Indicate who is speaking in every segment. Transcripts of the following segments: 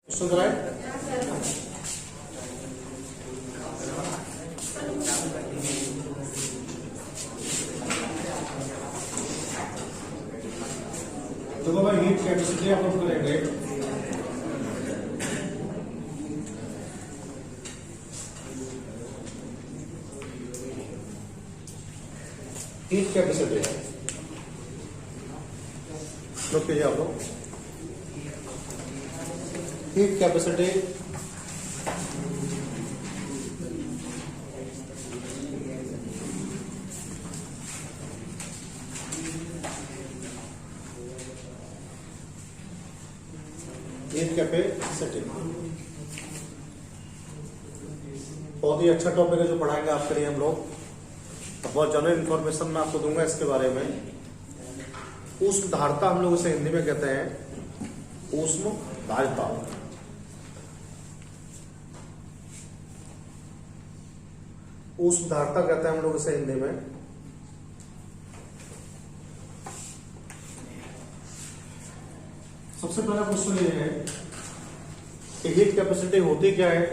Speaker 1: सुन रहा है? देखो भाई, हीट कैपेसिटी आप लोग करेंगे। हीट कैपेसिटी नोट कीजिए आप लोग। हीट कैपेसिटी बहुत ही अच्छा टॉपिक है जो पढ़ाएंगे आपके लिए हम लोग। बहुत जनरल इंफॉर्मेशन मैं आपको दूंगा इसके बारे में। ऊष्म धारिता हम लोग इसे हिंदी में कहते हैं ऊष्म धारिता। ऊष्म धारिता कहते हैं हम लोग इसे हिंदी में। सबसे पहला क्वेश्चन ये है कि हीट कैपेसिटी होती क्या है।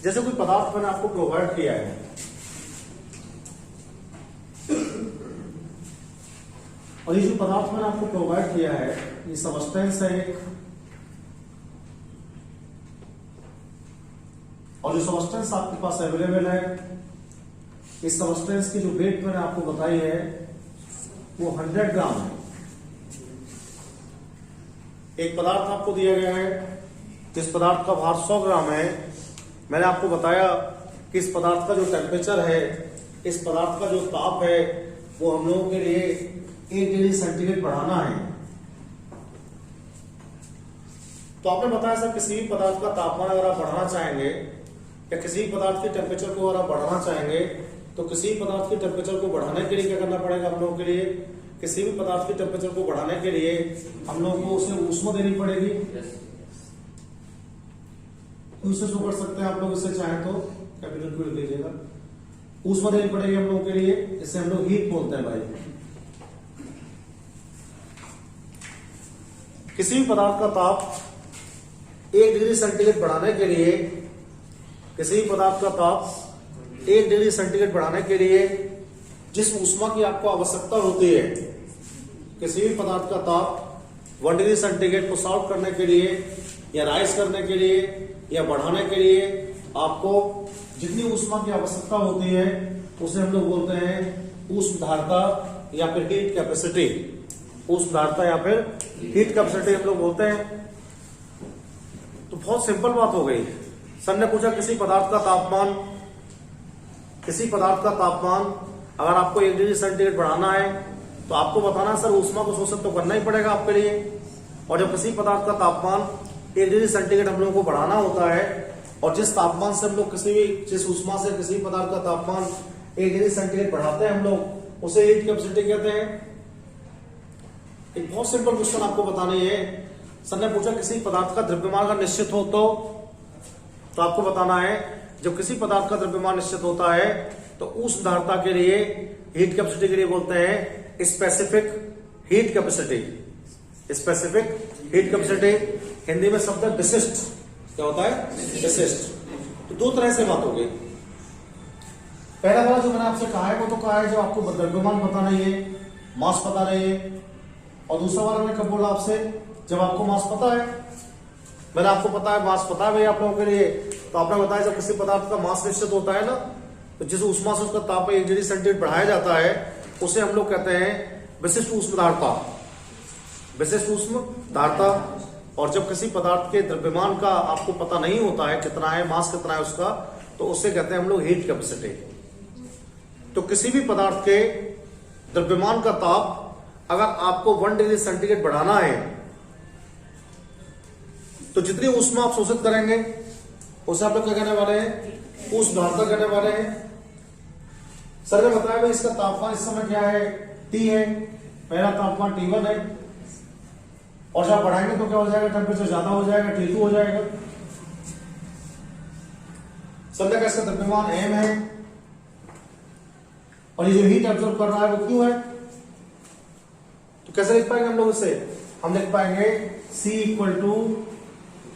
Speaker 1: जैसे कोई पदार्थ मैंने आपको प्रोवाइड किया है, और ये जो पदार्थ मैंने आपको प्रोवाइड किया है ये सबस्टेंस है एक, और जो सबस्टेंस आपके पास अवेलेबल है, इस सबस्टेंस की जो वेट मैंने आपको बताई है वो 100 ग्राम है। एक पदार्थ आपको दिया गया है, इस पदार्थ का भार 100 ग्राम है। मैंने आपको बताया कि इस पदार्थ का जो टेम्परेचर है, इस पदार्थ का जो ताप है, वो हम लोगों के लिए 1 डिग्री सेंटीग्रेड बढ़ाना है। तो आपने बताया सर किसी भी पदार्थ का तापमान अगर आप बढ़ाना चाहेंगे या किसी भी पदार्थ के टेम्परेचर को अगर आप बढ़ाना चाहेंगे तो किसी भी पदार्थ के टेम्परेचर को बढ़ाने के लिए क्या करना पड़ेगा हम लोगों के लिए? किसी भी पदार्थ के टेम्परेचर को बढ़ाने के लिए हम लोगों को उसे ऊष्मा देनी पड़ेगी। उससे शो कर सकते हैं आप लोग इससे चाहें तो कैपिटल को लिख लीजिएगा। ऊष्मा देनी पड़ेगी हम लोगों के लिए, इसे हम लोग हीट बोलते हैं भाई। किसी भी पदार्थ का ताप 1 डिग्री सेंटीग्रेड बढ़ाने के लिए, किसी भी पदार्थ का ताप 1 डिग्री सेंटीग्रेड बढ़ाने के लिए जिस ऊष्मा की आपको आवश्यकता होती है, किसी भी पदार्थ का ताप 1 डिग्री सेंटीग्रेड को सॉल्व करने के लिए या राइज करने के लिए या बढ़ाने के लिए आपको जितनी ऊष्मा की आवश्यकता होती है उसे हम लोग बोलते हैं ऊष्म धारिता या फिर हीट कैपेसिटी। ऊष्म धारिता या फिर हीट कैपेसिटी हम लोग बोलते हैं। तो बहुत सिंपल बात हो गई। सर ने पूछा किसी पदार्थ का तापमान, किसी पदार्थ का तापमान अगर आपको 1 डिग्री सेंटीग्रेड बढ़ाना है तो आपको बताना सर ऊष्मा को शोषित तो करना ही पड़ेगा आपके लिए। और जब किसी पदार्थ का तापमान 1 डिग्री सेंटीग्रेड हम लोगों को बढ़ाना होता है, और जिस तापमान से हम लोग जिस ऊष्मा से किसी पदार्थ का तापमान 1 डिग्री सेंटीग्रेड बढ़ाते हैं हम लोग, उसे हीट कैपेसिटी कहते हैं। एक बहुत सिंपल क्वेश्चन आपको बतानी है। सर ने पूछा किसी पदार्थ का द्रव्यमान अगर निश्चित हो तो आपको बताना है जब किसी पदार्थ का द्रव्यमान निश्चित होता है तो ऊष्म धारिता के लिए हीट कैपेसिटी के लिए बोलते हैं specific heat capacity. Specific heat capacity Hindi में शब्द है विशिष्ट। क्या होता है? विशिष्ट। तो 2 तरह से बात हो गई। पहला वाला जो मैंने आपसे कहा है वो तो कहा है जब आपको द्रव्यमान पता नहीं है, मास पता नहीं है। और दूसरा वाला मैंने कब बोला आपसे? जब आपको मास पता है। मैंने आपको पता है मास पता है भाई आप लोगों के लिए, तो आपने बताया जब किसी पदार्थ का मास निश्चित होता है ना, तो जिस ऊष्मा से उसका ताप 1 डिग्री सेंटीग्रेड बढ़ाया जाता है उसे हम लोग कहते हैं विशिष्ट ऊष्म धारिता। विशिष्ट ऊष्म धारिता। और जब किसी पदार्थ के द्रव्यमान का आपको पता नहीं होता है कितना है, मास कितना है उसका, तो उसे कहते हैं हम लोग हीट कैपेसिटी। तो किसी भी पदार्थ के द्रव्यमान का ताप अगर आपको 1 डिग्री सेंटीग्रेड बढ़ाना है तो जितनी ऊष्मा आप शोषित करेंगे उसे आप लोग क्या कहने वाले हैं? ऊष्म धारिता कहने वाले हैं। सर ने बताया भाई इसका तापमान इस समय क्या है? T है। पहला तापमान T1 है, और जब बढ़ाएंगे तो क्या हो जाएगा? टेम्परेचर ज्यादा हो जाएगा, T2 हो जाएगा। सर ने कहा इसका द्रव्यमान m है, और ये जो हीट एब्जॉर्ब कर रहा है वो Q है। तो कैसे लिख पाएंगे हम लोग इसे? हम लिख पाएंगे C equal to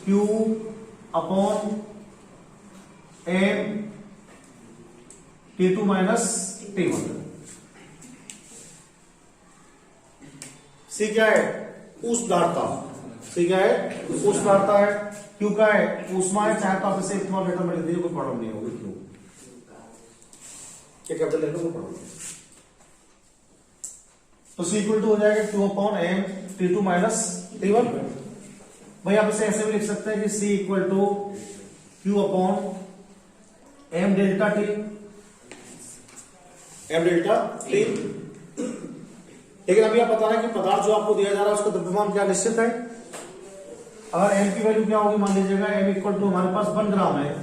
Speaker 1: Q upon M T2 minus T1। C क्या है? ऊष्माधारता। C क्या है? ऊष्माधारता है। Q क्या है? ऊष्मा है। चाहे तो आप इसे इतना लेटर में लिख दीजिए, कोई प्रॉब्लम नहीं होगी। क्यों क्या कैपिटल लेटर कोई प्रॉब्लम नहीं। तो C इक्वल टू हो जाएगा Q upon M T2 minus T1। भाई आप इसे ऐसे भी लिख सकते हैं कि C equal to Q upon M delta T, M delta T। लेकिन अभी आप बताना कि पदार्थ जो आपको दिया जा रहा है उसका द्रव्यमान क्या निश्चित है। अगर M की वैल्यू क्या होगी, मान लीजिएगा M इक्वल टू हमारे पास 1 ग्राम है।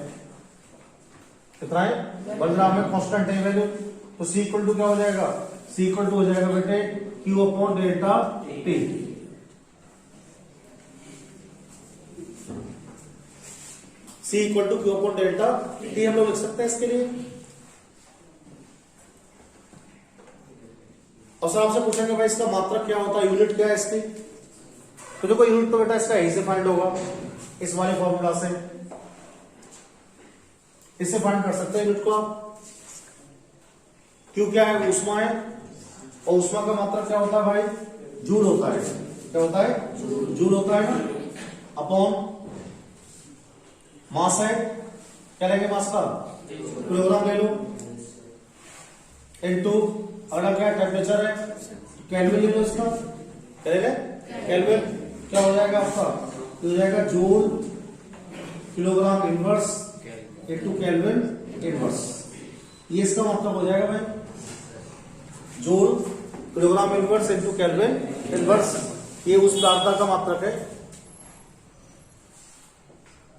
Speaker 1: कितना है? 1 ग्राम है, कांस्टेंट है वैल्यू। तो C इक्वल टू क्या हो जाएगा? C इक्वल टू हो जाएगा बेटे Q upon delta T। C equal to Q upon delta T हम लोग लिख सकते हैं इसके लिए। और सर आपसे पूछेंगे भाई इसका मात्रक क्या होता है, यूनिट क्या है इसकी? तो देखो यूनिट तो बेटा इसका यहीं से फाइंड होगा, इस वाले फॉर्मूला से। इससे फाइंड कर सकते हैं यूनिट को आप। क्यों क्या है? ऊष्मा है। और ऊष्मा का मात्रक क्या होता है भाई? जूल होता है। क्या होता है? जूल होता है ना। अपॉन मास है। क्या लेंगे मास का? किलोग्राम ले लो। इनटू अगला क्या है? टेम्परेचर है, केल्विन ले लो इसका। क्या लेंगे? केल्विन। क्या हो जाएगा आपका? हो जाएगा joule kilogram inverse into kelvin inverse. ये इसका मतलब हो जाएगा भाई, joule kilogram inverse into kelvin inverse. ये उस पदार्थ का मात्रक है।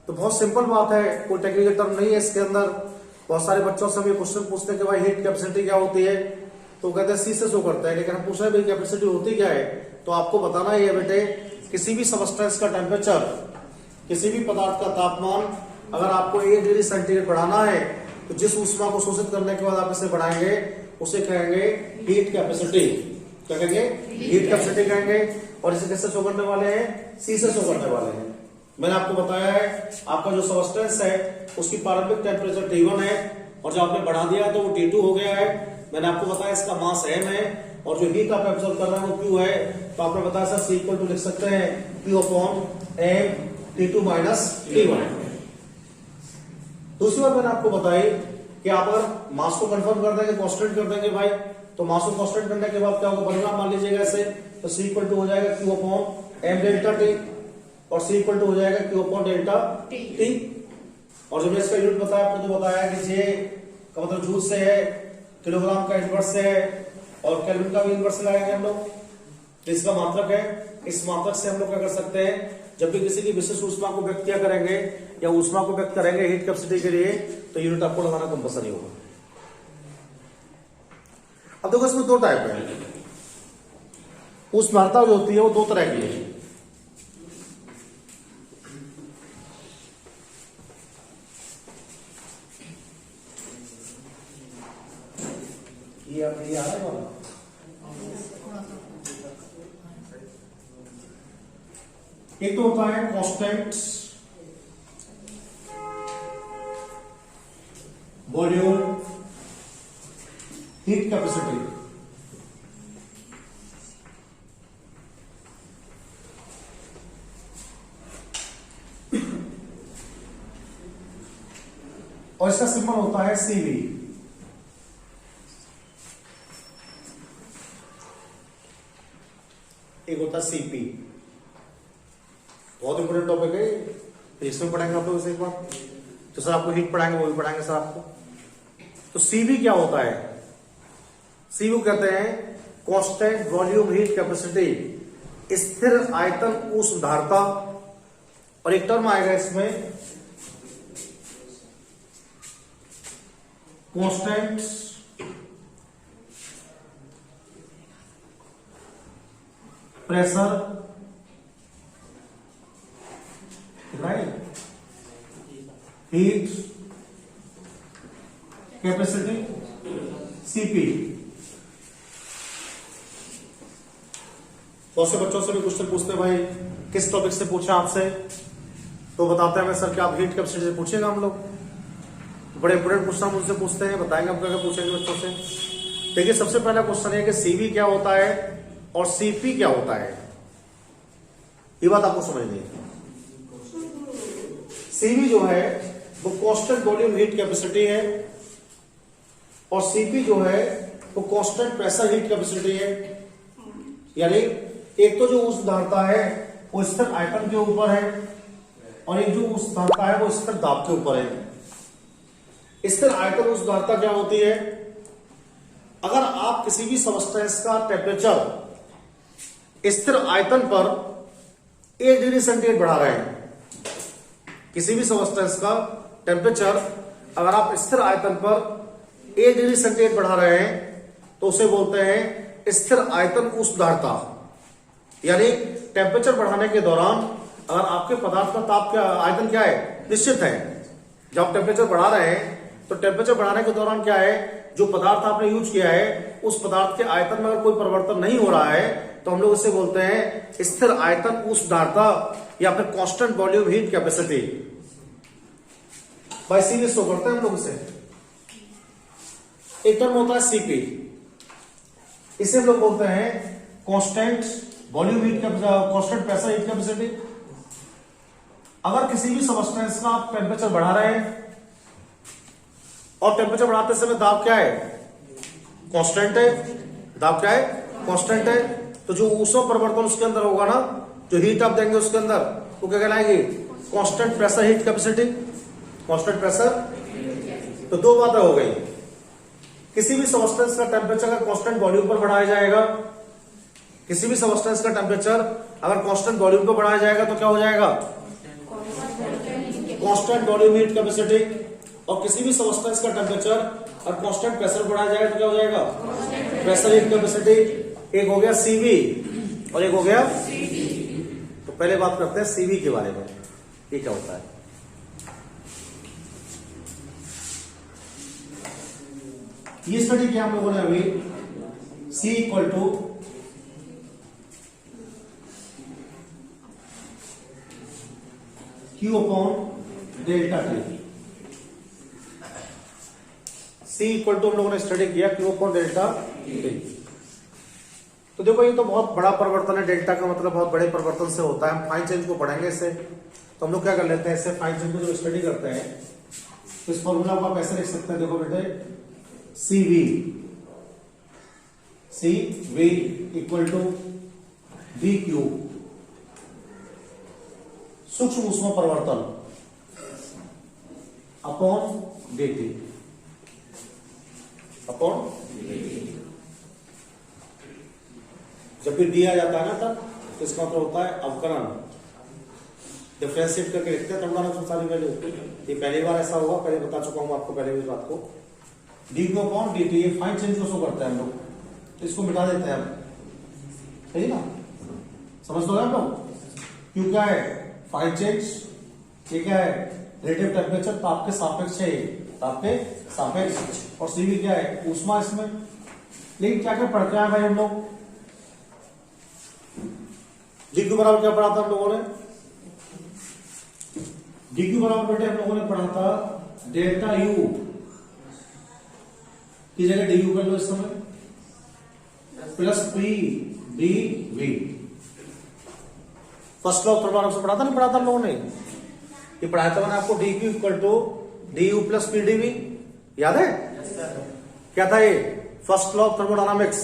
Speaker 1: तो बहुत सिंपल बात है, कोई टेक्निकल टर्म नहीं है इसके अंदर। बहुत सारे बच्चों से हम ये क्वेश्चन पूछते हैं कि भाई हीट कैपेसिटी क्या होती है, तो कहते हैं C से शो करता है। लेकिन हम पूछ रहे हैं भाई कैपेसिटी होती क्या है, तो आपको बताना ही है बेटे, किसी भी सबस्टेंस का टेम्परेचर, किसी भी पदार्थ का तापमान अगर आपको 1 डिग्री सेंटीग्रेड बढ़ाना है, तो जिस ऊष्मा को शोषित करने के बाद आप इसे बढ़ाएंगे उसे कहेंगे हीट कैपेसिटी। क्या कहेंगे? हीट कैपेसिटी कहेंगे। और इसे किससे शो करने वाले हैं? C से शो करने वाले हैं। मैंने आपको बताया है आपका जो सबस्टेंस है उसकी प्रारंभिक टेम्परेचर T1 है, और जो आपने बढ़ा दिया तो वो T2 हो गया है। मैंने आपको बताया इसका मास M है, और जो हीट आप एब्सॉर्ब कर रहे हैं वो Q है। तो आपने बताया सर C इक्वल टू लिख सकते हैं Q upon M T2 minus T1। दूसरी बात मैंने आपको बताई कि आप अगर मास को कंफर्म कर देंगे, कांस्टेंट कर देंगे भाई, तो मास को कांस्टेंट करने के बाद क्या होगा? परिणाम मान लीजिएगा ऐसे, तो C इक्वल टू हो जाएगा Q upon M delta T, और C इक्वल टू हो जाएगा Q अपॉन डेल्टा T। और जब मैं इसका यूनिट बताया आपको, तो बताया कि J का मतलब जूल से है, किलोग्राम का इनवर्स से है, और केल्विन का भी इनवर्स लगाएंगे हम लोग। तो इसका मात्रक है। इस मात्रक से हम लोग क्या कर सकते हैं, जब भी किसी की विशिष्ट ऊष्मा को व्यक्त किया करेंगे या ऊष्मा को व्यक्त करेंगे हीट कैपेसिटी के लिए, तो यूनिट आपको लगाना कंपल्सरी होगा। अब देखो इसमें 2 टाइप है। ऊष्माधारता जो होती है वो 2 तरह की है। ये आ रहा है वाला। एक तो होता है कांस्टेंट वॉल्यूम हीट कैपेसिटी। और इसका सिंबल होता है CV। एक होता है CP। बहुत इंपोर्टेंट टॉपिक है, इसमें पढ़ाएंगे आप लोग इसे एक बार। तो सर आपको हीट पढ़ाएंगे, वो भी पढ़ाएंगे सर आपको। तो CV क्या होता है? CV को कहते हैं कांस्टेंट वॉल्यूम हीट कैपेसिटी, स्थिर आयतन ऊष्माधारता। और एक टर्म आएगा इसमें constant pressure, right, heat capacity CP। बहुत से बच्चों से भी क्वेश्चन पूछते हैं भाई किस टॉपिक से पूछा आपसे, तो बताते हैं सर कि आप हीट कैपेसिटी से पूछेगा हम लोग। बड़े इंपोर्टेंट क्वेश्चन हम उनसे पूछते हैं, बताएंगे हम क्या पूछेंगे बच्चों से। देखिए सबसे पहला क्वेश्चन है कि सीवी क्या होता है और सीपी क्या होता है, ये बात आपको समझनी है। सीवी जो है वो कांस्टेंट वॉल्यूम हीट कैपेसिटी है और सीपी जो है वो कांस्टेंट प्रेशर हीट कैपेसिटी है। यानी एक तो जो ऊष्मा धारता है वो स्थिर आयतन के ऊपर है और एक जो ऊष्मा धारता है वो स्थिर दाब के ऊपर है। स्थिर आयतन ऊष्मा धारता क्या होती है, अगर आप किसी भी सबस्टेंस का टेम्परेचर स्थिर आयतन पर 1 डिग्री सेंटीग्रेड बढ़ा रहे हैं, किसी भी सबस्टेंस का टेम्परेचर अगर आप स्थिर आयतन पर 1 डिग्री सेंटीग्रेड बढ़ा रहे हैं तो उसे बोलते हैं स्थिर आयतन ऊष्मा धारता। यानी टेम्परेचर बढ़ाने के दौरान अगर आपके पदार्थ का ताप क्या आयतन क्या है, निश्चित है। जब आप टेम्परेचर बढ़ा रहे हैं तो टेम्परेचर बढ़ाने के दौरान क्या है, जो पदार्थ आपने यूज किया है उस पदार्थ के आयतन में अगर कोई परिवर्तन नहीं हो रहा है तो हम लोग इसे बोलते हैं स्थिर आयतन ऊष्मा धारता या फिर constant volume heat capacity. By CV show करते हैं हम लोग इसे। एक टर्म होता है सीपी, इसे हम लोग बोलते हैं constant volume heat constant pressure heat capacity. अगर किसी भी सबस्टेंस का आप टेम्परेचर बढ़ा रहे हैं और टेम्परेचर बढ़ाते समय दाब क्या है, कांस्टेंट है, दाब क्या है, कांस्टेंट है, तो जो ऊष्मा परिवर्तन उसके अंदर होगा ना, जो हीट आप देंगे उसके अंदर, वो क्या कहलाएगी, constant pressure heat capacity, constant pressure. तो दो बातें हो गई, किसी भी सबस्टेंस का टेम्परेचर अगर कांस्टेंट वॉल्यूम पर बढ़ाया जाएगा, किसी भी सबस्टेंस का टेम्परेचर अगर कांस्टेंट वॉल्यूम पर बढ़ाया जाएगा तो क्या हो जाएगा, कांस्टेंट वॉल्यूम हीट कैपेसिटी। और किसी भी सबस्टेंस का टेम्परेचर और कांस्टेंट प्रेशर बढ़ाया जाएगा तो क्या हो जाएगा, प्रेशर हीट कैपेसिटी। एक हो गया सीवी और एक हो गया सीवी। तो पहले बात करते हैं सीवी के बारे में, ये क्या होता है। ये स्टडी किया हम लोगों ने अभी, C equal to Q upon delta T। C equal to हम लोगों ने स्टडी किया Q अपॉन डेल्टा T। तो देखो ये तो बहुत बड़ा परिवर्तन है, डेल्टा का मतलब बहुत बड़े परिवर्तन से होता है। हम फाइन चेंज को पढ़ेंगे इससे, तो हम लोग क्या कर लेते हैं, इससे फाइन चेंज को जो स्टडी करते हैं तो इस फॉर्मूला को आप ऐसे लिख सकते हैं। देखो बेटे, CV इक्वल टू DQ सूक्ष्म ऊष्मा परिवर्तन अपॉन DT अपॉन। जब भी दिया जाता है ना तब तो इसका मतलब होता है अवकलन, डिफरेंशिएट करके लिखते हैं तब ना सारी वैल्यू। ये पहली बार ऐसा होगा, पहले बता चुका हूं आपको पहले भी इस बात को। DQ अपॉन DT ये फाइन चेंज को शो करते हैं हम लोग, तो इसको मिटा देते हैं अब, सही ना, समझ लो आप लोग। क्यों क्या है, फाइन चेंज, ये क्या है, रिलेटिव टेम्परेचर, ताप के सापेक्ष है, ताप के सापेक्ष। और सीवी क्या है, ऊष्मा इसमें। लेकिन क्या क्या पढ़ के आए भाई हम लोग, DQ बराबर क्या पढ़ा था हम लोगों ने, DQ बराबर बेटे हम लोगों ने पढ़ा था डेल्टा U की जगह DU कर लो इस समय, plus PdV। First law thermodynamics से पढ़ा था, नहीं पढ़ा था हम लोगों ने, ये पढ़ाया था मैंने आपको। DQ equal to DU plus PdV, याद है? क्या था ये, first law of thermodynamics,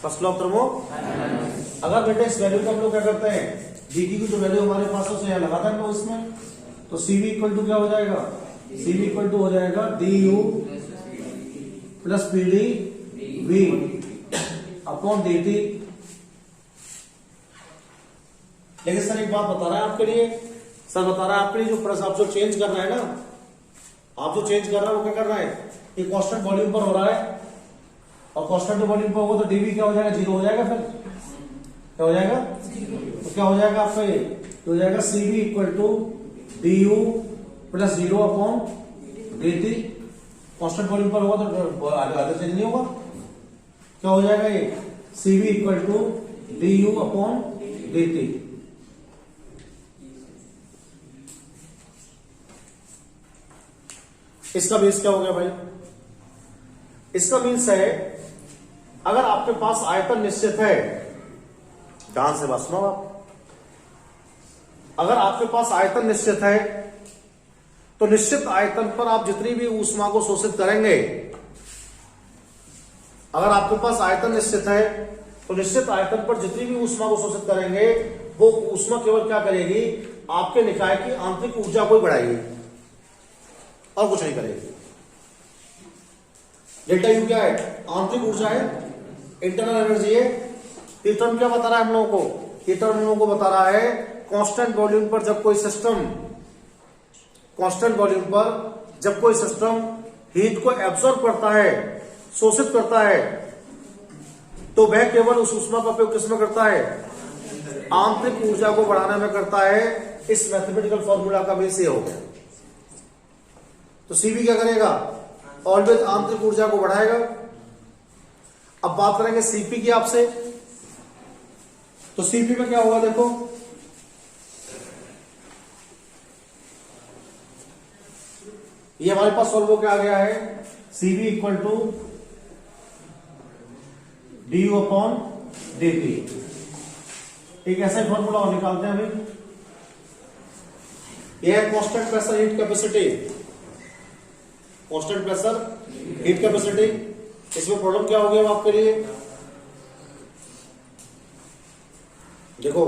Speaker 1: first law of thermodynamics. अगर बेटे इस वैल्यू को हम लोग क्या करते हैं, DQ की जो वैल्यू हमारे पास है उसे यहां लगाते हैं लोग इसमें, तो CV इक्वल टू क्या हो जाएगा, CV इक्वल टू हो जाएगा DU plus PdV upon DT। लेकिन सर एक बात बता रहा है आपके लिए, सर बता रहा है आपके लिए, जो प्रेस आप जो चेंज कर रहे हैं ना, आप जो चेंज कर रहे हैं वो क्या कर रहा है, ये कांस्टेंट वॉल्यूम पर हो रहा है, और कांस्टेंट वॉल्यूम पर होगा तो DV क्या हो जाएगा, जीरो हो जाएगा। फिर क्या हो जाएगा, तो क्या हो जाएगा आपका, ये हो जाएगा CV equal to DU plus 0 upon DT। Constant volume पर होगा तो आगे चेंज नहीं होगा। क्या हो जाएगा, ये CV equal to DU upon DT। इसका मीन्स क्या हो गया भाई? इसका मीन्स है अगर आपके पास आयतन निश्चित है, ध्यान से बात सुनो आप, अगर आपके पास आयतन निश्चित है तो निश्चित आयतन पर आप जितनी भी ऊष्मा को शोषित करेंगे, अगर आपके पास आयतन निश्चित है तो निश्चित आयतन पर जितनी भी ऊष्मा को शोषित करेंगे वो ऊष्मा केवल क्या करेगी? आपके निकाय की आंतरिक ऊर्जा को बढ़ाएगी और कुछ नहीं करेगी। डेल्टा यू क्या है? आंतरिक ऊर्जा है, इंटरनल एनर्जी है। ये टर्म क्या बता रहा है हम लोगों को? ये टर्म हम लोगों को बता रहा है कांस्टेंट वॉल्यूम पर जब कोई सिस्टम, कांस्टेंट वॉल्यूम पर जब कोई सिस्टम हीट को एब्सॉर्ब करता है, शोषित करता है, तो वह केवल उस ऊष्मा का उपयोग किसमें करता है? आंतरिक ऊर्जा को बढ़ाने में करता है। इस मैथमेटिकल फॉर्मूला का बेस ये हो गया। तो सीबी क्या करेगा? ऑलवेज आंतरिक ऊर्जा को बढ़ाएगा। अब बात करेंगे सीपी की आपसे, तो सीपी में क्या होगा? देखो ये हमारे पास सॉल्व हो क्या आ गया है? CB equal to D U upon D T. एक ऐसा ही फॉर्मूला और निकालते हैं अभी। यह है constant pressure heat capacity, constant pressure heat capacity. इसमें प्रॉब्लम क्या हो गया आपके लिए? देखो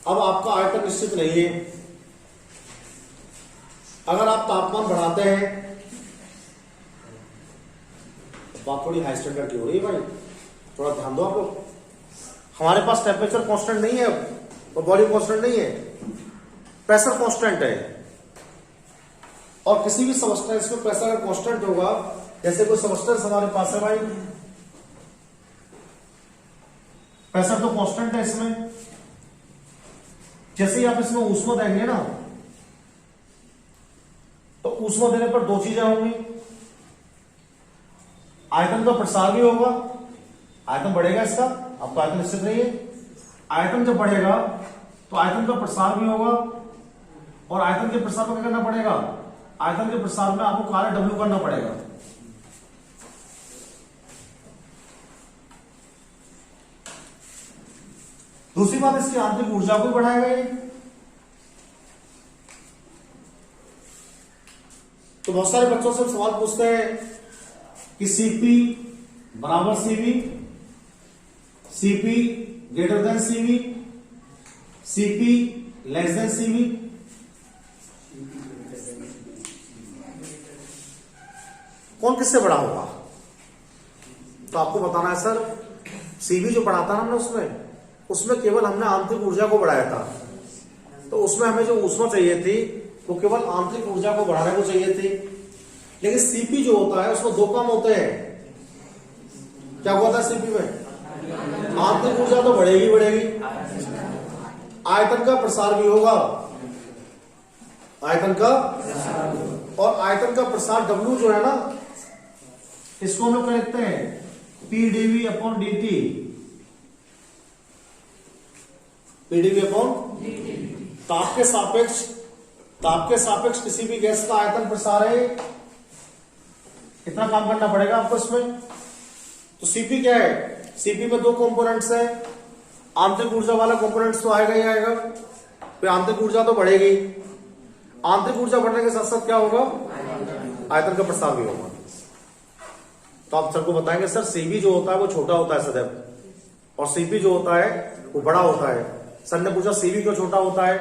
Speaker 1: अब आपका आयतन निश्चित नहीं है। अगर आप तापमान बढ़ाते हैं, बात थोड़ी हाई स्टैंडर्ड की हो रही है भाई, थोड़ा ध्यान दो आप लोग। हमारे पास टेम्परेचर कांस्टेंट नहीं है और वॉल्यूम कांस्टेंट नहीं है, प्रेशर कांस्टेंट है। और किसी भी सबस्टेंस में प्रेशर अगर कांस्टेंट होगा, जैसे कोई सबस्टेंस हमारे पास है भाई, प्रेशर तो कांस्टेंट है इसमें। जैसे ही आप इसमें ऊष्मा देंगे ना, तो ऊष्मा देने पर दो चीजें होंगी, आयतन का प्रसार भी होगा, आयतन बढ़ेगा इसका, आपका आयतन निश्चित नहीं है। आयतन जब बढ़ेगा तो आयतन का प्रसार भी होगा, और आयतन के प्रसार में क्या करना पड़ेगा? आयतन के प्रसार में आपको कार्य डब्ल्यू करना पड़ेगा। दूसरी बात, इसकी आंतरिक ऊर्जा को बढ़ाएगा ये। तो बहुत सारे बच्चों से सवाल पूछते हैं कि सीपी बराबर CV, CP greater than CV, CP less than CV. कौन किससे बड़ा होगा? तो आपको बताना है सर, सीवी जो बढ़ाता ना हमने उसमें केवल हमने आंतरिक ऊर्जा को बढ़ाया था, तो उसमें हमें जो ऊष्मा चाहिए थी वो केवल आंतरिक ऊर्जा को बढ़ाने को चाहिए थी। लेकिन सीपी जो होता है उसमें दो काम होते हैं। क्या हुआ था सीपी में? आंतरिक ऊर्जा तो बढ़ेगी बढ़ेगी, आयतन का प्रसार भी होगा, आयतन का, और आयतन का प्रसार डब्ल्यू जो है ना, इसको हम लोग क्या लिखते हैं? P DV upon D T, PDV upon ताप के सापेक्ष किसी भी गैस का आयतन प्रसार है, इतना काम करना पड़ेगा आपको इसमें। तो सीपी क्या है? सीपी में दो कंपोनेंट्स है, आंतरिक ऊर्जा वाला कंपोनेंट्स तो आएगा ही आएगा, फिर आंतरिक ऊर्जा तो बढ़ेगी। आंतरिक ऊर्जा बढ़ने के साथ साथ क्या होगा? आयतन का प्रसार भी होगा। तो आप सर को बताएंगे सर सीबी जो होता है वो छोटा होता है सदैव, और सीपी जो होता है वो बड़ा होता है। सर ने पूछा सीबी क्यों छोटा होता है,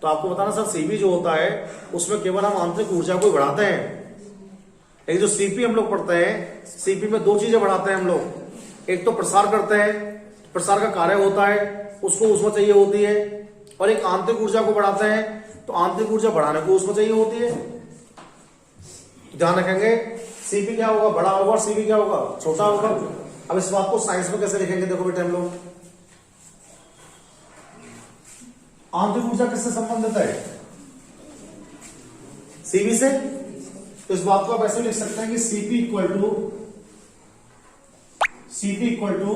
Speaker 1: तो आपको बताना सर सीबी जो होता है उसमें केवल हम आंतरिक ऊर्जा को बढ़ाते हैं। लेकिन जो सीपी हम लोग पढ़ते हैं, सीपी में दो चीजें बढ़ाते हैं हम लोग। एक तो प्रसार करते हैं, प्रसार का कार्य होता है, उसको ऊष्मा चाहिए होती है, और एक आंतरिक ऊर्जा को बढ़ाते हैं, तो आंतरिक ऊर्जा बढ़ाने को ऊष्मा चाहिए होती है। ध्यान रखेंगे सीपी क्या होगा? बड़ा होगा, और सीबी क्या होगा? छोटा होगा। अब इस बात को साइंस में कैसे लिखेंगे? देखो बेटे हम लोग, आंतरिक ऊर्जा किससे संबंधित है? सीबी से। तो इस बात को आप ऐसे लिख सकते हैं कि CP equal to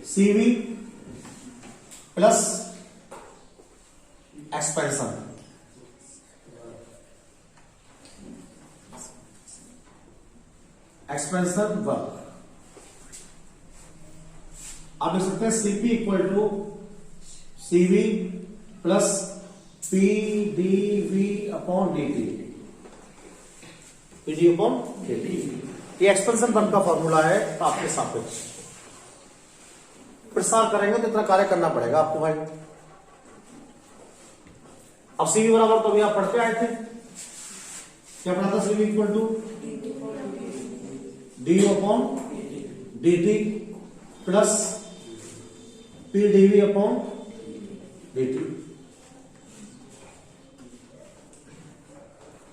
Speaker 1: CV plus expansion. Expansion work. आप लिख सकते हैं CP equal to CV plus PDV upon DT, PD upon DT. ये एक्सपेंशन वर्क का फॉर्मूला है आपके सापेक्ष। प्रसार करेंगे तो इतना कार्य करना पड़ेगा आपको भाई। अब सीवी बराबर तो अभी आप पढ़ते आए थे, क्या पढ़ा था? CV equal to D upon dt plus PDV upon dt।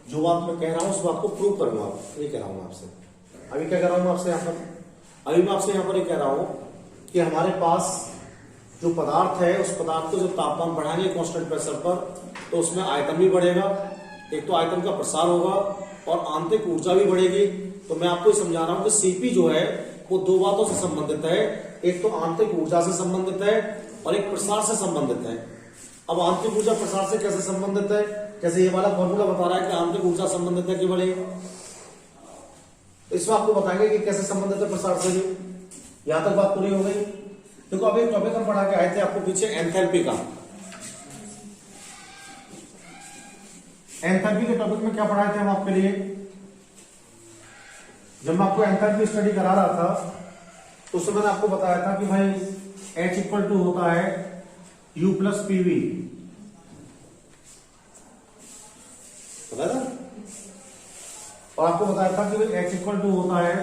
Speaker 1: जो बात मैं कह रहा हूं उस बात को प्रूव करूंगा, ये कह रहा हूं आपसे। अभी क्या कह रहा हूं आपसे यहां पर? अभी मैं आपसे यहां पर ये कह रहा हूं कि हमारे पास जो पदार्थ है उस पदार्थ को जब तापमान बढ़ाएंगे कांस्टेंट प्रेशर पर, तो उसमें आयतन भी बढ़ेगा। एक तो आयतन का प्रसार होगा और आंतरिक ऊर्जा भी बढ़ेगी। तो मैं आपको समझा रहा हूं कि सीपी जो है वो दो बातों से संबंधित है, एक तो आंतरिक ऊर्जा से संबंधित है और एक प्रसार से संबंधित है। अब आंतरिक ऊर्जा प्रसार से कैसे संबंधित है? जैसे ये वाला फॉर्मूला बता रहा है कि आंतरिक ऊर्जा संबंधित है केवल एक, इसमें आपको बताएंगे कि कैसे संबंधित है प्रसार से भी। यहां तक बात पूरी हो गई। देखो अभी टॉपिक हम पढ़ा के आए थे आपको पीछे एंथैल्पी का। एंथैल्पी के टॉपिक में क्या पढ़ाए थे हम आपके लिए? जब मैं आपको एंथैल्पी स्टडी करा रहा था तो उसमें मैंने आपको बताया था कि भाई H इक्वल टू होता है U प्लस पीवी, पता था? और आपको बताया था कि भाई H इक्वल टू होता है,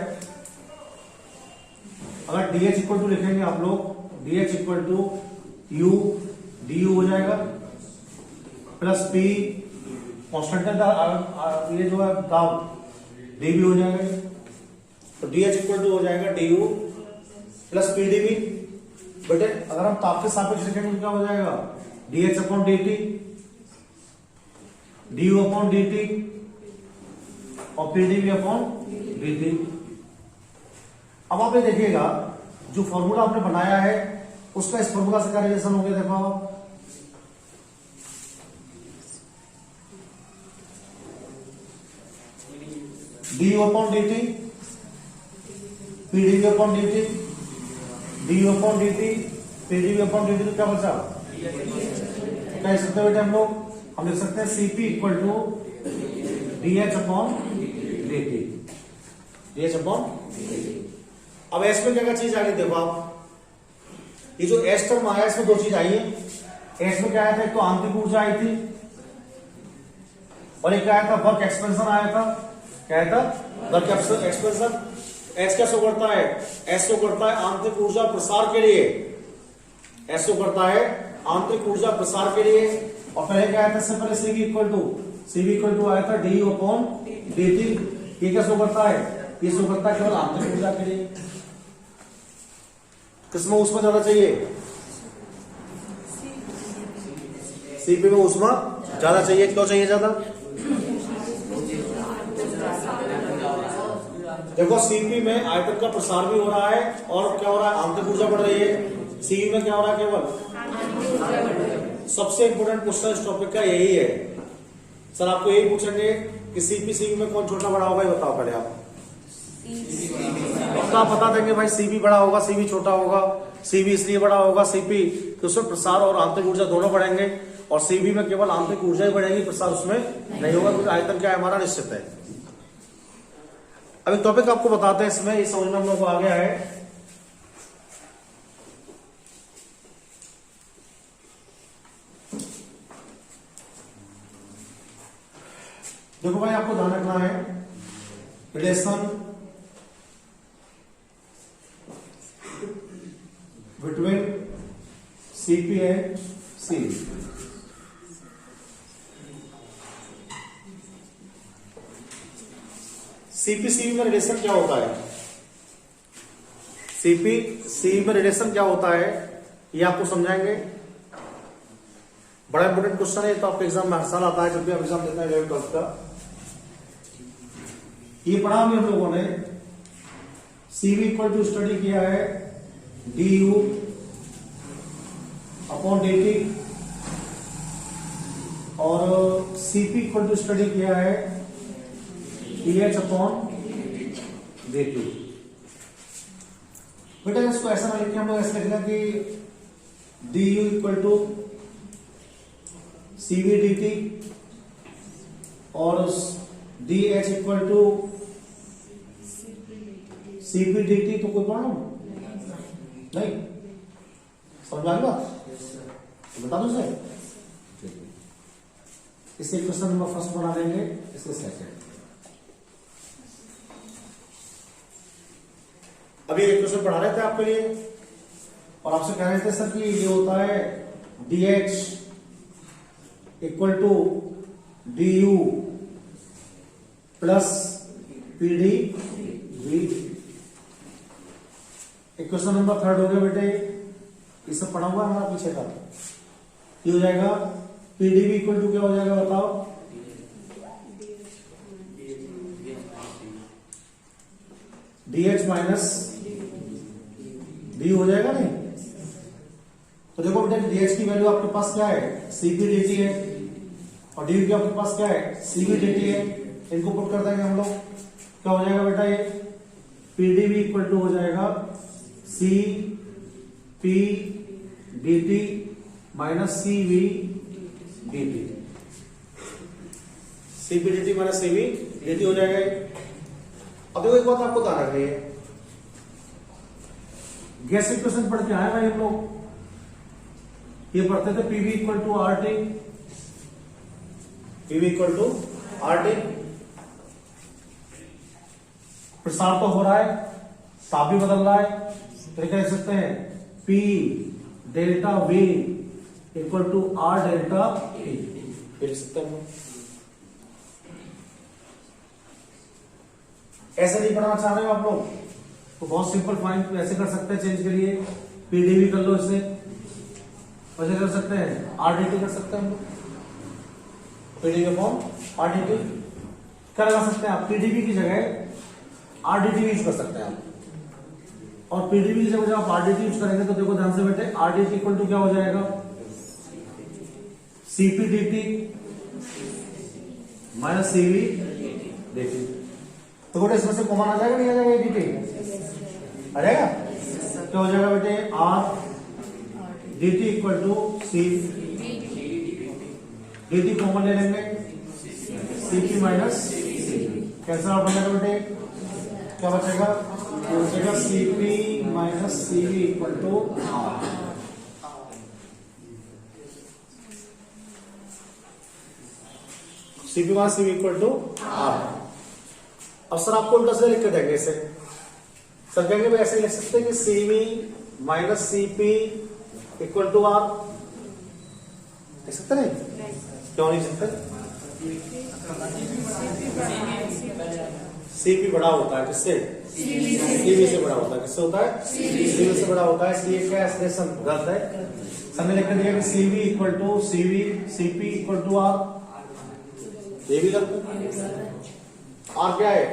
Speaker 1: अगर DH इक्वल टू लिखेंगे आप लोग, DH equal to U DU हो जाएगा प्लस P कॉन्स्टेंट ये जो है दाब DB हो जाएगा। तो DH इक्वल टू हो जाएगा DU प्लस PDV। बेटे अगर हम ताप के सापेक्ष लिखेंगे तो क्या हो जाएगा? DH upon DT, DU upon DT और PDV अपॉन DT। अब आप ये देखिएगा जो फॉर्मूला आपने बनाया है उसका इस फॉर्मूला से क्या रिलेशन हो गया? देखो आप DU upon DT, PDV upon DT, DU upon DT, PDV upon DT, तो क्या बचा? क्या लिख सकते हैं बेटे हम लोग? हम लिख सकते हैं CP equal to DH upon DT, DH upon DT। अब एस में क्या चीज आ गई? देखो आप ये जो एस टर्म आया इसमें दो चीज आई है। एस में क्या आया था? एक तो आंतरिक ऊर्जा आई थी और एक क्या आया था? वर्क एक्सपेंशन आया था। क्या आया था? Work expansion. एस क्या शो करता है? एस शो करता है आंतरिक ऊर्जा प्रसार के लिए, एस शो करता है आंतरिक ऊर्जा प्रसार के लिए। और पहले क्या आया था? इससे पहले सीवी इक्वल टू आया था DU अपॉन DT। ये क्या शो करता है? ये शो करता है केवल आंतरिक ऊर्जा के लिए। किसमें ऊष्मा ज्यादा चाहिए? सीपी में ऊष्मा ज्यादा चाहिए। क्यों चाहिए ज्यादा? देखो सीपी में आयतन का प्रसार भी हो रहा है और क्या हो रहा है? आंतरिक ऊर्जा बढ़ रही है। सीवी में क्या हो रहा है? केवल सबसे इंपोर्टेंट क्वेश्चन इस टॉपिक का यही है। सर आपको यही पूछेंगे कि सीपी सीवी में कौन छोटा बड़ा होगा? ये बताओ पहले आप। पक्का बता देंगे भाई सीवी बड़ा होगा, सीवी छोटा होगा। सीवी इसलिए बड़ा होगा सीपी तो उसमें प्रसार और आंतरिक ऊर्जा दोनों बढ़ेंगे, और सीवी में केवल आंतरिक ऊर्जा ही बढ़ेगी, प्रसार उसमें नहीं होगा क्योंकि आयतन क्या है हमारा निश्चित है। अभी टॉपिक आपको बताते हैं, इसमें इस समझ में हम लोग को आ गया है। देखो भाई आपको ध्यान रखना है relation between CP and CV. CP CV में रिलेशन क्या होता है? सीपी सीवी में रिलेशन क्या होता है ये आपको समझाएंगे। बड़ा इंपोर्टेंट क्वेश्चन है, तो आपके एग्जाम में हर साल आता है जब भी आप एग्जाम देते हैं 11th का। ये पढ़ा भी हम लोगों ने। सीवी इक्वल टू स्टडी किया है DU अपॉन DT और CP इक्वल टू स्टडी किया है DH अपॉन dt। बेटा इसको ऐसा ना लिख के हम लोग ऐसा लिखना कि du equal to cv dt और dh equal to cp dt। तो कोई प्रॉब्लम नहीं, समझ में आ गई बात? बता दो सर, इसे क्वेश्चन नंबर फर्स्ट बना देंगे, इसके सेकंड। अभी एक क्वेश्चन पढ़ा रहे थे आपके लिए और आपसे कह रहे थे सर कि ये होता है dh equal to du plus pd v। एक क्वेश्चन नंबर थर्ड हो गया बेटे, ये सब पढ़ा हुआ है हमारा पीछे का। ये हो जाएगा pd v इक्वल टू क्या हो जाएगा बताओ? dh माइनस d हो जाएगा नहीं? तो देखो बेटा dh की वैल्यू आपके पास क्या है? cp dt है और du की आपके पास क्या है? cv dt है। इनको पुट कर देंगे हम लोग, क्या हो जाएगा बेटा? ये pdv इक्वल टू हो जाएगा cp dt minus cv dt। cp dt minus cv dt हो जाएगा। अब देखो एक बात आपको ध्यान रखनी है, गैस इक्वेशन पढ़ के आए भाई हम लोग, ये पढ़ते थे pv equal to RT, pv equal to RT। प्रसार तो हो रहा है, ताप भी बदल रहा है, तो कह सकते हैं P delta V equal to R delta T, लिख सकते हैं। ऐसे नहीं पढ़ना चाह रहे हो आप लोग तो बहुत सिंपल फाइन ऐसे कर सकते हैं, चेंज करिए pdv कर लो, इसे वैसे कर सकते हैं RDT कर सकते हैं हम लोग, pdv का फॉर्म RDT क्या लगा सकते हैं आप? pdv की जगह RDT यूज कर सकते हैं आप, और pdv की जगह जब आप RDT यूज करेंगे तो देखो ध्यान से बेटे, RDT इक्वल टू क्या हो जाएगा? cp dt minus cv dt। तो बेटे इसमें से कॉमन आ जाएगा नहीं आ जाएगा? dt आ जाएगा, क्या हो जाएगा बेटे? r dt equal to c dt common ले लेंगे, cp माइनस कैंसिल आउट हो जाएगा बेटे, क्या बचेगा? ये बचेगा cp minus cv equal to r। cp minus cv equal to r। अब सर आपको उल्टा से लिख के देंगे इसे, सर कहेंगे भाई ऐसे लिख सकते हैं कि cv minus cp equal to r, लिख सकते नहीं? क्यों नहीं सकते? cp बड़ा होता है किससे? cv से बड़ा होता है। किससे होता है? cv से बड़ा होता है, इसलिए क्या एक्सप्रेशन गलत है। हमने लिख दिया कि cv equal to cp equal to r, ये भी गलत है। R क्या है?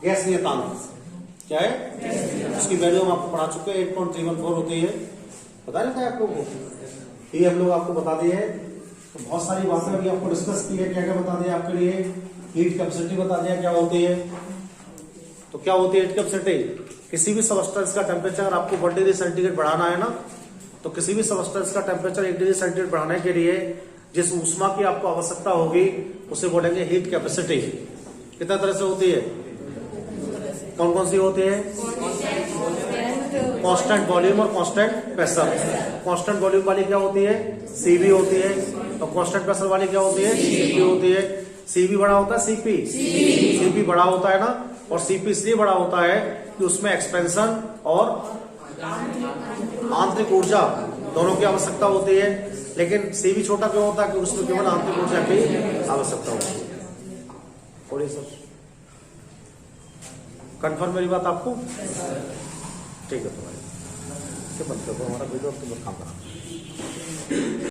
Speaker 1: गैस नियतांक क्या है? उसकी वैल्यू हम आपको पढ़ा चुके हैं, 8.314 होती है, पता नहीं था आप लोगों को? ये हम लोग आपको बता दिए है। तो बहुत सारी बातें अभी आपको डिस्कस की है, क्या क्या बता दिया आपके लिए, हीट कैपेसिटी बता दिया क्या होती है। तो क्या होती है हीट कैपेसिटी? किसी भी सबस्टेंस का टेम्परेचर आपको 1 डिग्री सेंटीग्रेड बढ़ाना है ना, तो किसी भी सबस्टेंस का टेम्परेचर 1 डिग्री सेंटीग्रेड बढ़ाने के लिए जिस ऊष्मा की आपको आवश्यकता होगी उसे बोलेंगे हीट कैपेसिटी। कितना तरह से होती है? कौन कौन सी होती है? कांस्टेंट वॉल्यूम और कांस्टेंट प्रेशर। कांस्टेंट वॉल्यूम वाली क्या होती है? सीवी होती है। और कांस्टेंट प्रेशर वाली क्या होती है? सीपी होती है। सीवी बड़ा होता है सीपी, सीपी बड़ा होता है ना, और सीपी इसलिए बड़ा होता है कि उसमें एक्सपेंशन और आंतरिक ऊर्जा दोनों की आवश्यकता होती है। लेकिन सीवी छोटा क्यों होता है? कि उसमें केवल आंतरिक ऊर्जा की आवश्यकता होती है। और ये सब कंफर्म मेरी बात आपको? ठीक है, तो भाई बंद कर दो हमारा वीडियो, तुम काम करा।